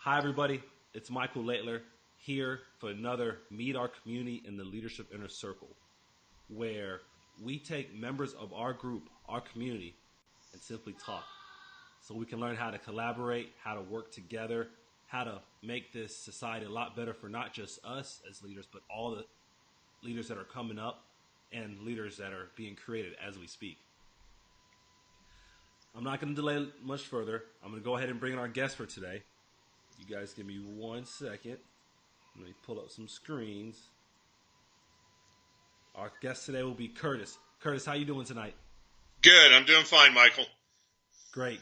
Hi, everybody. It's Michael Laitler here for another Meet Our Community in the Leadership Inner Circle, where we take members of our group, our community, and simply talk so we can learn how to collaborate, how to work together, how to make this society a lot better for not just us as leaders, but all the leaders that are coming up and leaders that are being created as we speak. I'm not going to delay much further. I'm going to go ahead and bring in our guest for today. You guys give me 1 second. Let me pull up some screens. Our guest today will be Curtis. Curtis, how you doing tonight? Good. I'm doing fine, Michael. Great.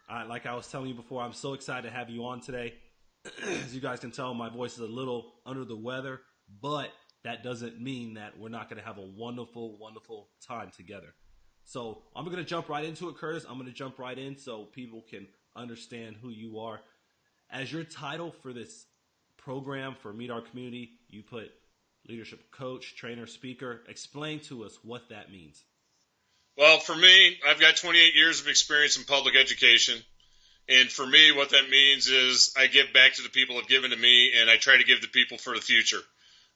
Like I was telling you before, I'm so excited to have you on today. As you guys can tell, my voice is a little under the weather, but that doesn't mean that we're not going to have a wonderful, wonderful time together. So I'm going to jump right into it, Curtis. I'm going to jump right in so people can understand who you are. As your title for this program for Meet Our Community, you put leadership coach, trainer, speaker. Explain to us what that means. Well, for me, I've got 28 years of experience in public education. And for me, what that means is I give back to the people who've given to me, and I try to give to people for the future.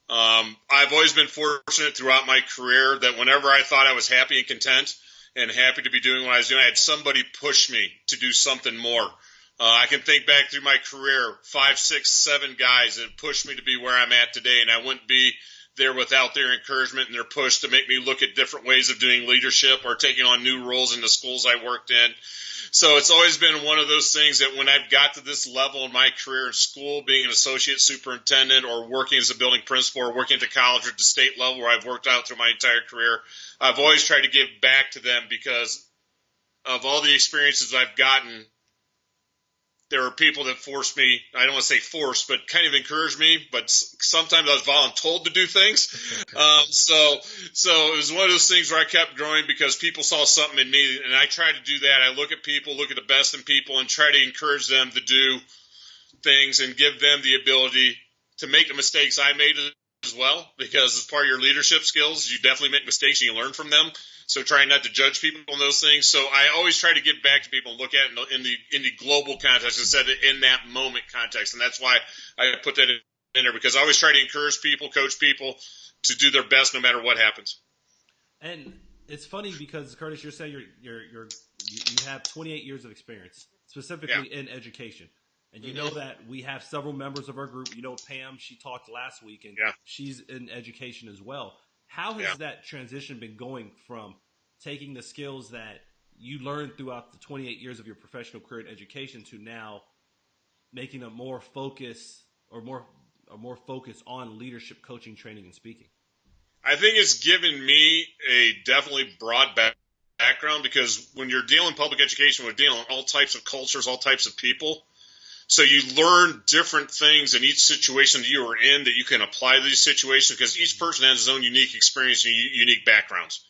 I've always been fortunate throughout my career that whenever I thought I was happy and content and happy to be doing what I was doing, I had somebody push me to do something more. I can think back through my career, 5, 6, 7 guys that pushed me to be where I'm at today, and I wouldn't be there without their encouragement and their push to make me look at different ways of doing leadership or taking on new roles in the schools I worked in. So it's always been one of those things that when I've got to this level in my career in school, being an associate superintendent or working as a building principal or working at the college or at the state level where I've worked out through my entire career, I've always tried to give back to them because of all the experiences I've gotten. There were people that forced me, I don't want to say forced, but kind of encouraged me, but sometimes I was voluntold to do things. So it was one of those things where I kept growing because people saw something in me, and I try to do that. I look at people, look at the best in people, and try to encourage them to do things and give them the ability to make the mistakes I made as well, because as part of your leadership skills, you definitely make mistakes and you learn from them. So trying not to judge people on those things. So I always try to give back to people and look at it in the global context instead of in that moment context. And that's why I put that in there, because I always try to encourage people, coach people to do their best no matter what happens. And it's funny because, Curtis, you're saying you have 28 years of experience, specifically in education. And you know that we have several members of our group. You know, Pam, she talked last week, and she's in education as well. How has that transition been going from taking the skills that you learned throughout the 28 years of your professional career in education to now making a more focus on leadership, coaching, training, and speaking? I think it's given me a definitely broad background, because when you're dealing in public education, we're dealing with all types of cultures, all types of people. So you learn different things in each situation that you are in that you can apply to these situations, because each person has his own unique experience and unique backgrounds.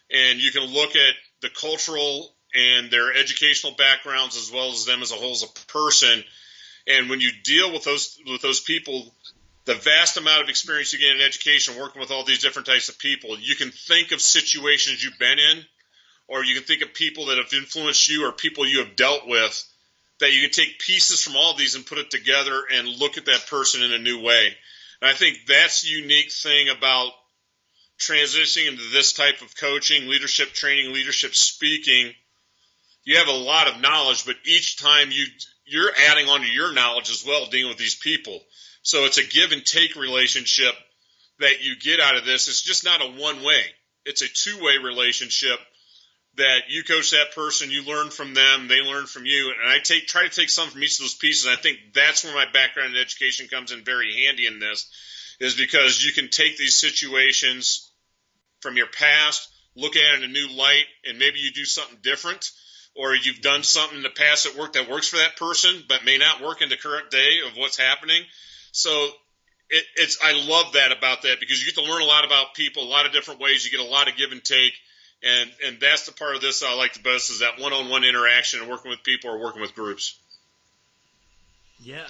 And you can look at the cultural and their educational backgrounds as well as them as a whole as a person. And when you deal with those people, the vast amount of experience you get in education working with all these different types of people, you can think of situations you've been in, or you can think of people that have influenced you or people you have dealt with, that you can take pieces from all of these and put it together and look at that person in a new way. And I think that's the unique thing about transitioning into this type of coaching, leadership training, leadership speaking. You have a lot of knowledge, but each time you're adding on to your knowledge as well, dealing with these people. So it's a give and take relationship that you get out of this. It's just not a one-way. It's a two-way relationship that you coach that person, you learn from them, they learn from you. And I try to take some from each of those pieces. And I think that's where my background in education comes in very handy in this, is because you can take these situations from your past, look at it in a new light, and maybe you do something different, or you've done something in the past that works for that person, but may not work in the current day of what's happening. So I love that about that, because you get to learn a lot about people, a lot of different ways. You get a lot of give and take. And that's the part of this I like the best, is that one-on-one interaction and working with people or working with groups. Yeah,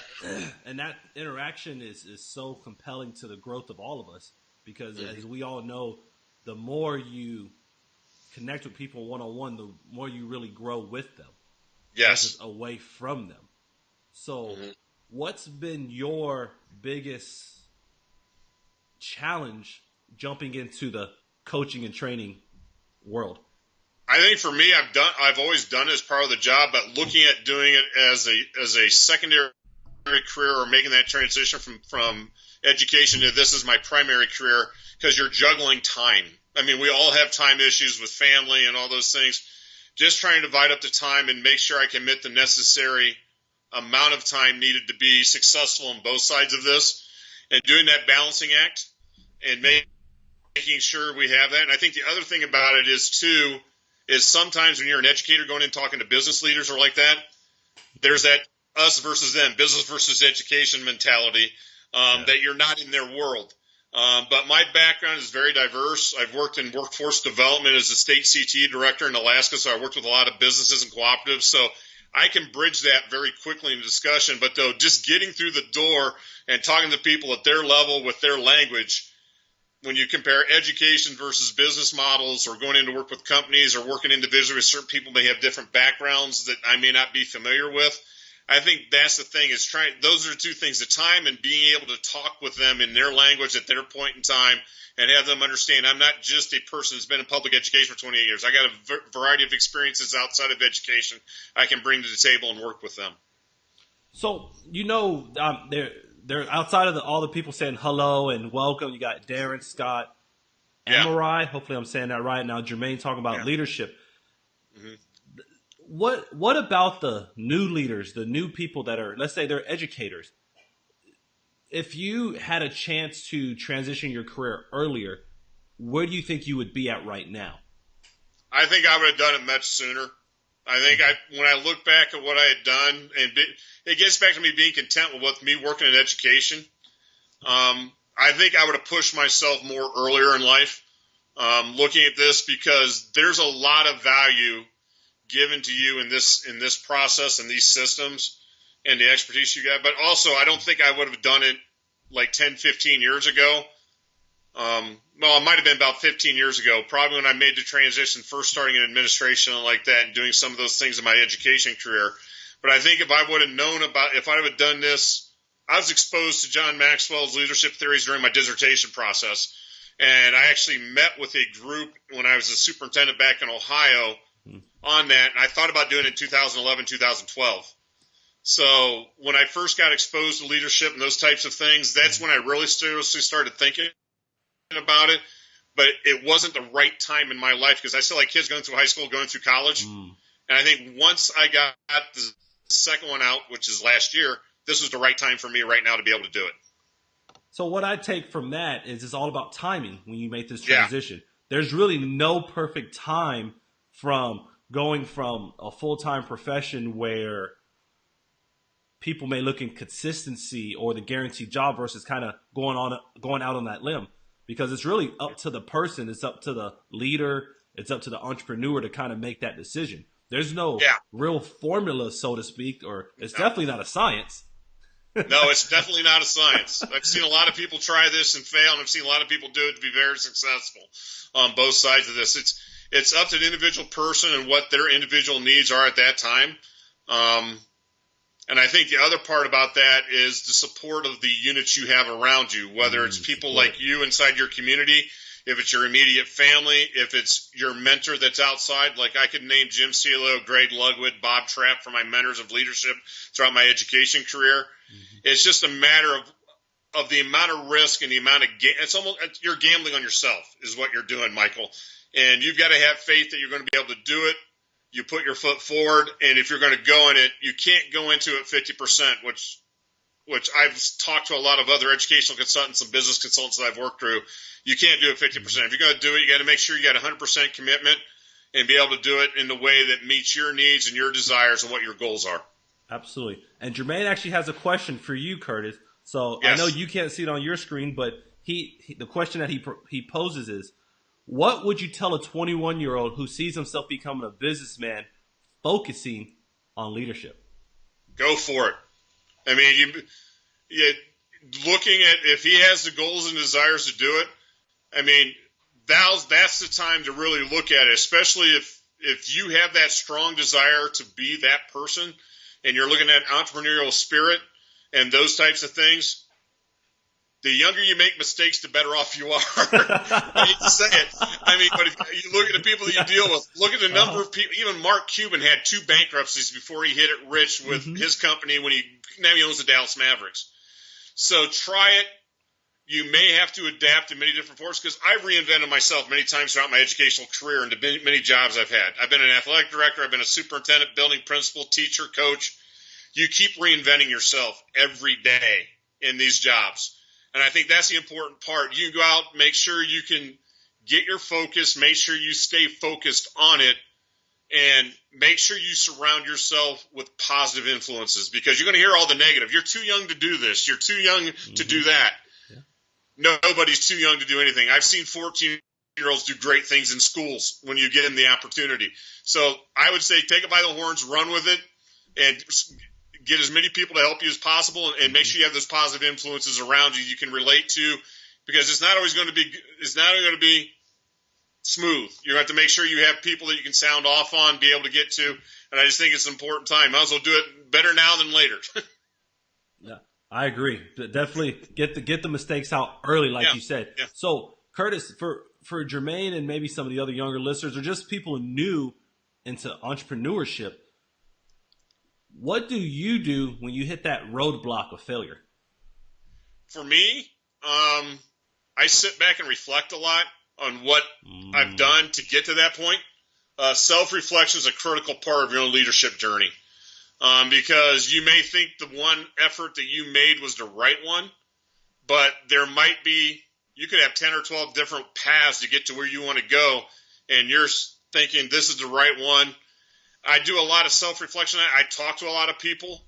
and that interaction is so compelling to the growth of all of us, because as we all know, the more you connect with people one-on-one, the more you really grow with them. Yes. Versus away from them. So, Mm-hmm. what's been your biggest challenge jumping into the coaching and training world? I think for me, I've always done it as part of the job, but looking at doing it as a secondary career, or making that transition from education to this is my primary career, because you're juggling time. I mean, we all have time issues with family and all those things. Just trying to divide up the time and make sure I commit the necessary amount of time needed to be successful on both sides of this, and doing that balancing act and making sure we have that. And I think the other thing about it is sometimes when you're an educator going in talking to business leaders or like that, there's that us versus them, business versus education mentality, that you're not in their world. But my background is very diverse. I've worked in workforce development as a state CTE director in Alaska, so I worked with a lot of businesses and cooperatives. So I can bridge that very quickly in a discussion. But though, just getting through the door and talking to people at their level with their language, when you compare education versus business models, or going into work with companies, or working individually with certain people may have different backgrounds that I may not be familiar with, I think that's the thing, is those are the two things, the time and being able to talk with them in their language at their point in time, and have them understand I'm not just a person who's been in public education for 28 years. I got a variety of experiences outside of education I can bring to the table and work with them. So, they're outside of all the people saying hello and welcome. You got Darren, Scott, Amarai. Hopefully I'm saying that right. Now Jermaine talking about leadership. Mm-hmm. What about the new leaders, the new people that are, let's say they're educators? If you had a chance to transition your career earlier, where do you think you would be at right now? I think I would have done it much sooner. I think when I look back at what I had done, and it gets back to me being content with me working in education. I think I would have pushed myself more earlier in life, looking at this, because there's a lot of value given to you in this process and these systems and the expertise you got. But also, I don't think I would have done it like 10, 15 years ago. Well, it might have been about 15 years ago, probably when I made the transition, first starting in administration and like that, and doing some of those things in my education career. But I think if I would have known if I would have done this, I was exposed to John Maxwell's leadership theories during my dissertation process. And I actually met with a group when I was a superintendent back in Ohio on that. And I thought about doing it in 2011, 2012. So when I first got exposed to leadership and those types of things, that's when I really seriously started thinking about it. But it wasn't the right time in my life, because I still had kids going through high school, going through college. And I think once I got the second one out, which is last year, this was the right time for me right now to be able to do it. So what I take from that is it's all about timing when you make this transition. Yeah. There's really no perfect time from going from a full-time profession where people may look in consistency or the guaranteed job versus kind of going out on that limb, because it's really up to the person. It's up to the leader. It's up to the entrepreneur to kind of make that decision. There's no real formula, so to speak, or it's definitely not a science. No, it's definitely not a science. I've seen a lot of people try this and fail, and I've seen a lot of people do it to be very successful on both sides of this. It's up to the individual person and what their individual needs are at that time. And I think the other part about that is the support of the units you have around you, whether it's people like you inside your community, if it's your immediate family, if it's your mentor that's outside. Like I could name Jim Cielo, Greg Lugwood, Bob Trapp for my mentors of leadership throughout my education career. It's just a matter of the amount of risk and the amount of it's almost, you're gambling on yourself is what you're doing, Michael. And you've got to have faith that you're going to be able to do it. You put your foot forward, and if you're going to go in it, you can't go into it 50%, which I've talked to a lot of other educational consultants and business consultants that I've worked through. You can't do it 50%. If you're going to do it, you got to make sure you got 100% commitment and be able to do it in the way that meets your needs and your desires and what your goals are. Absolutely. And Jermaine actually has a question for you, Curtis. So I know you can't see it on your screen, but the question that he poses is, what would you tell a 21-year-old who sees himself becoming a businessman focusing on leadership? Go for it. I mean, looking at if he has the goals and desires to do it, I mean, that's the time to really look at it, especially if you have that strong desire to be that person. and you're looking at entrepreneurial spirit and those types of things, the younger you make mistakes, the better off you are. I hate to say it. I mean, but if you look at the people that you deal with, look at the number of people. Even Mark Cuban had 2 bankruptcies before he hit it rich with his company now he owns the Dallas Mavericks. So try it. You may have to adapt in many different forms, because I've reinvented myself many times throughout my educational career and the many jobs I've had. I've been an athletic director. I've been a superintendent, building principal, teacher, coach. You keep reinventing yourself every day in these jobs. And I think that's the important part. You go out, make sure you can get your focus, make sure you stay focused on it, and make sure you surround yourself with positive influences, because you're going to hear all the negative. You're too young to do this. You're too young to do that. Yeah. Nobody's too young to do anything. I've seen 14-year-olds do great things in schools when you get them the opportunity. So I would say take it by the horns, run with it, and get as many people to help you as possible, and make sure you have those positive influences around you can relate to, because it's not always going to be smooth. You have to make sure you have people that you can sound off on, be able to get to, and I just think it's an important time. Might as well do it better now than later. Yeah, I agree. Definitely get the mistakes out early, like you said. Yeah. So, Curtis, for Jermaine and maybe some of the other younger listeners, or just people new into entrepreneurship, what do you do when you hit that roadblock of failure? For me, I sit back and reflect a lot on what I've done to get to that point. Self-reflection is a critical part of your own leadership journey, because you may think the one effort that you made was the right one, but you could have 10 or 12 different paths to get to where you want to go, and you're thinking this is the right one. I do a lot of self-reflection. I talk to a lot of people,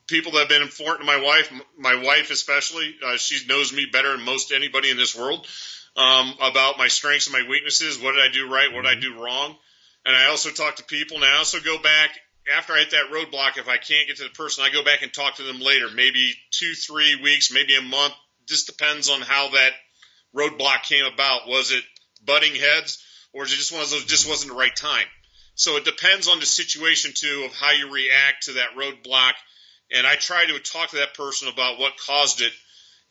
people that have been important to my wife especially. She knows me better than most anybody in this world, about my strengths and my weaknesses. What did I do right? What did I do wrong? And I also talk to people. And I also go back after I hit that roadblock. If I can't get to the person, I go back and talk to them later, maybe 2-3 weeks, maybe a month. Just depends on how that roadblock came about. Was it butting heads, or is it just one of those, just wasn't the right time? So it depends on the situation, too, of how you react to that roadblock. And I try to talk to that person about what caused it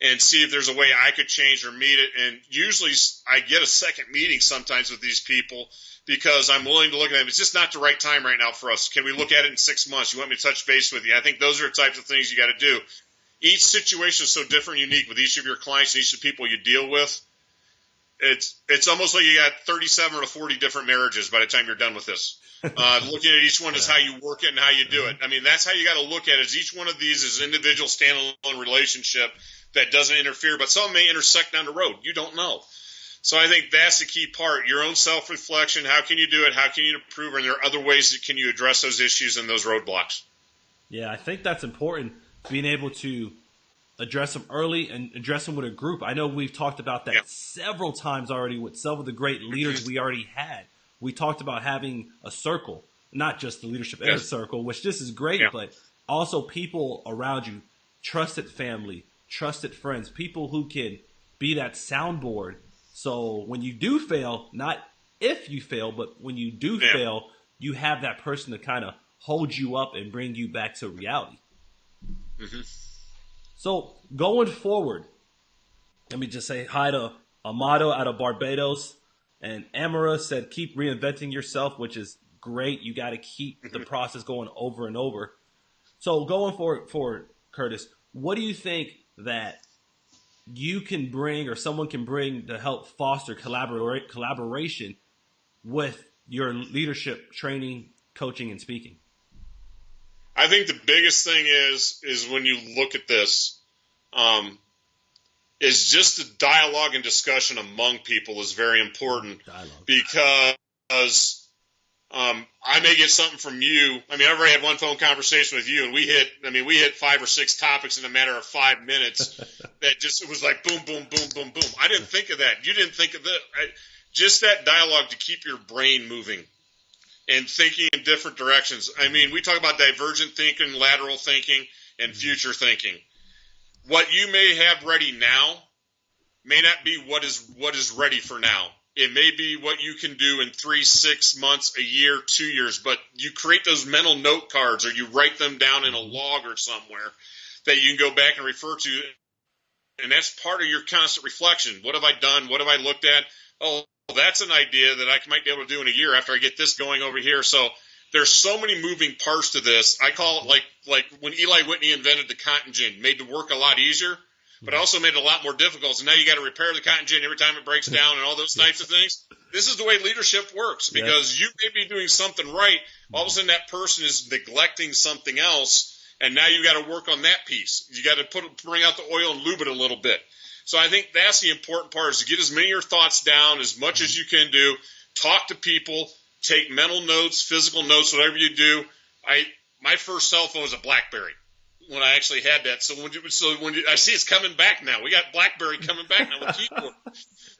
and see if there's a way I could change or meet it. And usually I get a second meeting sometimes with these people, because I'm willing to look at them. It's just not the right time right now for us. Can we look at it in 6 months? You want me to touch base with you? I think those are the types of things you got to do. Each situation is so different and unique with each of your clients and each of the people you deal with. It's almost like you got 37 or 40 different marriages by the time you're done with this. Looking at each one is how you work it and how you do it. I mean, that's how you got to look at it. Is each one of these is an individual standalone relationship that doesn't interfere, but some may intersect down the road. You don't know. So I think that's the key part, your own self-reflection. How can you do it? How can you improve? And there are other ways that can you address those issues and those roadblocks. Yeah, I think that's important, being able to address them early and address them with a group. I know we've talked about that several times already with some of the great leaders we already had. We talked about having a circle, not just the leadership inner circle, which this is great, but also people around you, trusted family, trusted friends, people who can be that soundboard. So when you do fail, not if you fail, but when you do fail, you have that person to kind of hold you up and bring you back to reality. Mm-hmm. So going forward, let me just say hi to Amado out of Barbados. And Amara said, keep reinventing yourself, which is great. You got to keep the process going over and over. So going forward, Curtis, what do you think that you can bring or someone can bring to help foster collaboration with your leadership training, coaching, and speaking? I think the biggest thing is when you look at this, is just the dialogue and discussion among people is very important. Because I may get something from you. I mean, I've already had one phone conversation with you, and we hit 5 or 6 topics in a matter of 5 minutes. It was like boom, boom, boom, boom, boom. I didn't think of that. You didn't think of that. Just that dialogue to keep your brain moving and thinking in different directions. I mean, we talk about divergent thinking, lateral thinking, and future thinking. What you may have ready now may not be what is ready for now. It may be what you can do in 3, 6 months, a year, 2 years, but you create those mental note cards or you write them down in a log or somewhere that you can go back and refer to. And that's part of your constant reflection. What have I done? What have I looked at? Oh, that's an idea that I might be able to do in a year after I get this going over here. So there's so many moving parts to this. I call it like when Eli Whitney invented the cotton gin, made the work a lot easier, but also made it a lot more difficult. So now you got to repair the cotton gin every time it breaks down and all those types of things. This is the way leadership works, because you may be doing something right. All of a sudden that person is neglecting something else, and now you got to work on that piece. You got to bring out the oil and lube it a little bit. So I think that's the important part, is to get as many of your thoughts down as much as you can do. Talk to people, take mental notes, physical notes, whatever you do. My first cell phone was a BlackBerry when I actually had that. So when I see it's coming back now. We got BlackBerry coming back now with keyboard.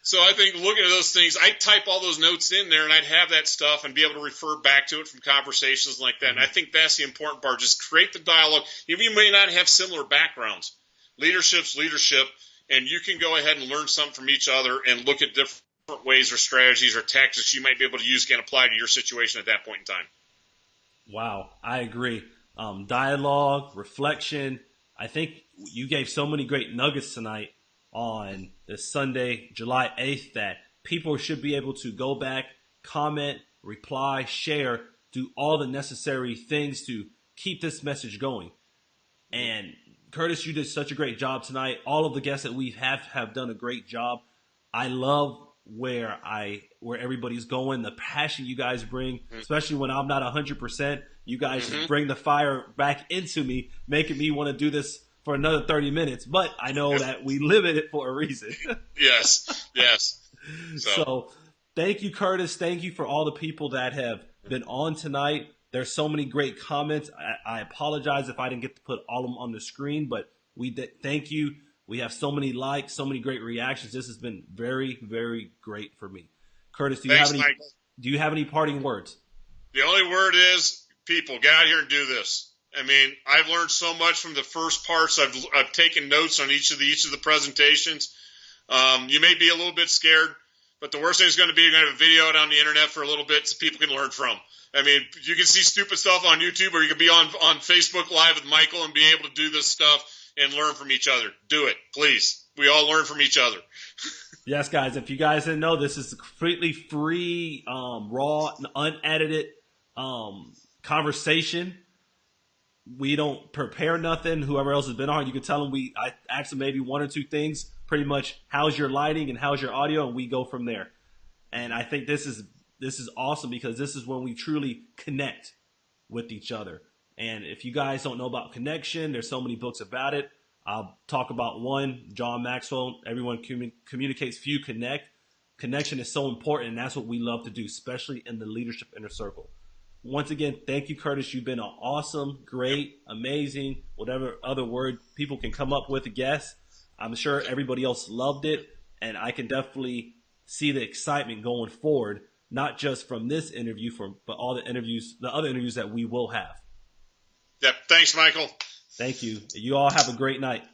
So I think looking at those things, I'd type all those notes in there, and I'd have that stuff and be able to refer back to it from conversations like that. And I think that's the important part. Just create the dialogue. Even you may not have similar backgrounds. Leadership's leadership, and you can go ahead and learn something from each other and look at different ways or strategies or tactics you might be able to use and apply to your situation at that point in time. Wow, I agree. Dialogue, reflection. I think you gave so many great nuggets tonight on this Sunday, July 8th, that people should be able to go back, comment, reply, share, do all the necessary things to keep this message going. And Curtis, you did such a great job tonight. All of the guests that we have done a great job. I love where everybody's going, the passion you guys bring, especially when I'm not 100%. You guys just bring the fire back into me, making me want to do this for another 30 minutes. But I know that we limit it for a reason. Yes. So thank you, Curtis. Thank you for all the people that have been on tonight. There's so many great comments. I apologize if I didn't get to put all of them on the screen, but we did. Thank you. We have so many likes, so many great reactions. This has been very, very great for me. Curtis, do you have any parting words? The only word is, people, get out here and do this. I mean, I've learned so much from the first parts. I've taken notes on each of the presentations. You may be a little bit scared, but the worst thing is going to be you're going to have a video out on the internet for a little bit so people can learn from. I mean, you can see stupid stuff on YouTube, or you can be on Facebook Live with Michael and be able to do this stuff and learn from each other. Do it, please. We all learn from each other. Yes, guys. If you guys didn't know, this is a completely free, raw, unedited conversation. We don't prepare nothing. Whoever else has been on, you can tell them I ask them maybe one or two things. Pretty much, how's your lighting and how's your audio, and we go from there. And I think this is awesome, because this is when we truly connect with each other. And if you guys don't know about connection, there's so many books about it. I'll talk about one, John Maxwell. Everyone communicates, few connect. Connection is so important, and that's what we love to do, especially in the leadership inner circle. Once again, thank you, Curtis. You've been an awesome, great, amazing, whatever other word people can come up with, a guest. I'm sure everybody else loved it, and I can definitely see the excitement going forward, not just from this interview, but all the other interviews that we will have. Yep. Thanks, Michael. Thank you. You all have a great night.